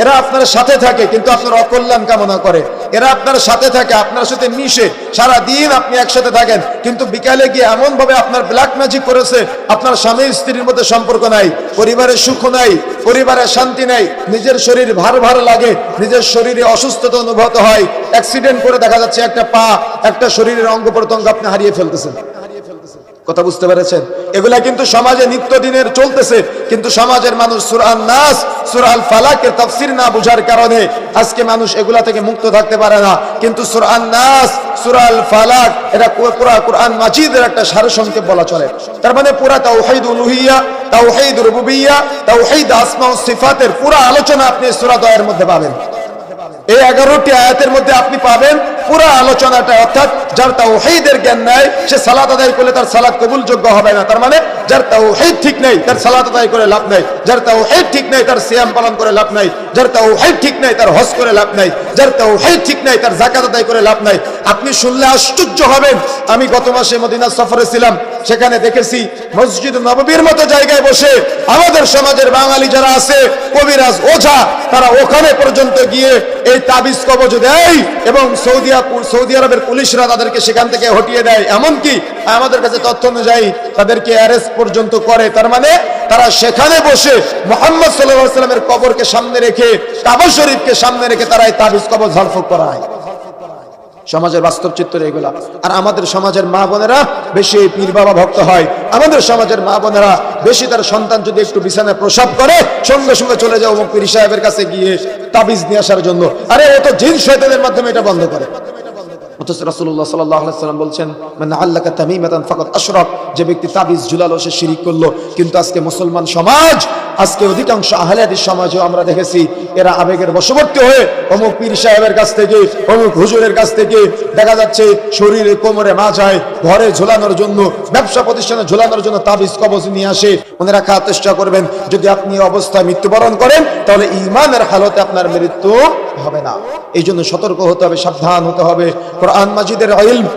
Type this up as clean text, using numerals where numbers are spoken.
এরা আপনার সাথে থাকে কিন্তু আপনার অকল্যাণ কামনা করে। এরা আপনার সাথে থাকে, আপনার সাথে মিশে, সারা দিন আপনি একসাথে থাকেন, কিন্তু বিকালে গিয়ে এমন ভাবে আপনার ব্ল্যাক ম্যাজিক করেছে, আপনার স্বামী স্ত্রীর মধ্যে সম্পর্ক নাই, পরিবারের সুখ নাই, পরিবারের শান্তি নাই, নিজের শরীর ভার ভার লাগে, নিজের শরীরে অসুস্থতা অনুভূত হয়, অ্যাক্সিডেন্ট করে দেখা যাচ্ছে একটা পা, একটা শরীরের অঙ্গ প্রত্যঙ্গ আপনি হারিয়ে ফেলতেছেন। কথা বুঝতে পেরেছেন? এগুলা কিন্তু সমাজে নিত্যদিনের চলতেছে, কিন্তু সমাজের মানুষ সূরা আন-নাস, সূরা আল ফালাকের তাফসীর না বুঝার কারণে আজকে মানুষ এগুলা থেকে মুক্ত থাকতে পারে না। কিন্তু সূরা আন-নাস, সূরা আল ফালাক এটা পুরা কোরআন মাজিদের একটা সারসংক্ষেপ বলা চলে। তার মানে পুরা তাওহীদ উলুহিয়্যা, তাওহীদ রুবুবিয়্যা, তাওহীদ আসমা ও সিফাতের পুরা আলোচনা আপনি সূরা দয়ার মধ্যে পাবেন। এই 11টি আয়াতের মধ্যে আপনি পাবেন পুরো আলোচনাটা। অর্থাৎ যার তাওহীদের জ্ঞান নাই সে সালাত আদায় করলে তার সালাত কবুলযোগ্য হবে না। তার মানে যার তাওহীদ ঠিক নেই তার সালাত আদায় করে লাভ নাই, যার তাওহীদ ঠিক নেই তার সিয়াম পালন করে লাভ নাই, যার তাওহীদ ঠিক নেই তার হজ করে লাভ নাই, যার তাওহীদ ঠিক নেই তার যাকাত আদায় করে লাভ নাই। আপনি শুনলে আশ্চর্য হবেন। আমি গত মাসে মদিনা সফরে ছিলাম, সেখানে দেখেছি মসজিদ নববীর মতো জায়গায় বসে আমাদের সমাজের বাঙালি যারা আছে, কবিরাজ ওঝা, তারা ওখানে পর্যন্ত গিয়ে এই তাবিজ কবজ দেয় এবং সৌদি আরবের পুলিশরা তাদেরকে সেখান থেকে হটিয়ে দেয়। এমনকি আমাদের কাছে তথ্য অনুযায়ী তাদেরকে অ্যারেস্ট পর্যন্ত করে। তার মানে তারা সেখানে বসে মুহাম্মদ সাল্লাল্লাহু আলাইহি ওয়াসাল্লামের কবরকে সামনে রেখে, কাবা শরীফকে সামনে রেখে তারা এই তাবিজ কবজ ঝাড়ফুঁক করায়। সমাজের বাস্তব চিত্র এগুলা। আর আমাদের সমাজের মা বোনেরা বেশি পীর বাবা ভক্ত হয়। আমাদের সমাজের মা বোনেরা বেশি তার সন্তান যদি একটু বিছানায় প্রসাব করে সঙ্গে সঙ্গে চলে যাও পীর সাহেবের কাছে গিয়ে তাবিজ নিয়ে আসার জন্য। আরে ও তো জিন শয়তানের মাধ্যমে এটা বন্ধ করে। অথচ রাসূলুল্লাহ সাল্লাল্লাহু আলাইহি ওয়াসাল্লাম বলছেন, মান আল্লাকা তামিমাতান ফাকাদ আশরাক, যে ব্যক্তি তাবিজ ঝুলালো সে শিরিক করলো। কিন্তু আজকে মুসলমান সমাজ, আজকে অধিকাংশ আহলে হাদিস সমাজেও আমরা দেখেছি এরা আবেগের বশবর্তী হয়ে অমুক পীর সাহেবের কাছ থেকে, অমুক হুজুরের কাছ থেকে দেখা যাচ্ছে শরীরে কোমরে মাঝায় ঘরে ঝোলানোর জন্য, ব্যবসা প্রতিষ্ঠানে ঝোলানোর জন্য তাবিজ কবজ নিয়ে আসে। মনে রাখার চেষ্টা করবেন, যদি আপনি এই অবস্থায় মৃত্যুবরণ করেন তাহলে ঈমানের হালতে আপনার মৃত্যু হবে না। এই জন্য সতর্ক হতে হবে, সাবধান হতে হবে। কোরআন মাজিদের ইলম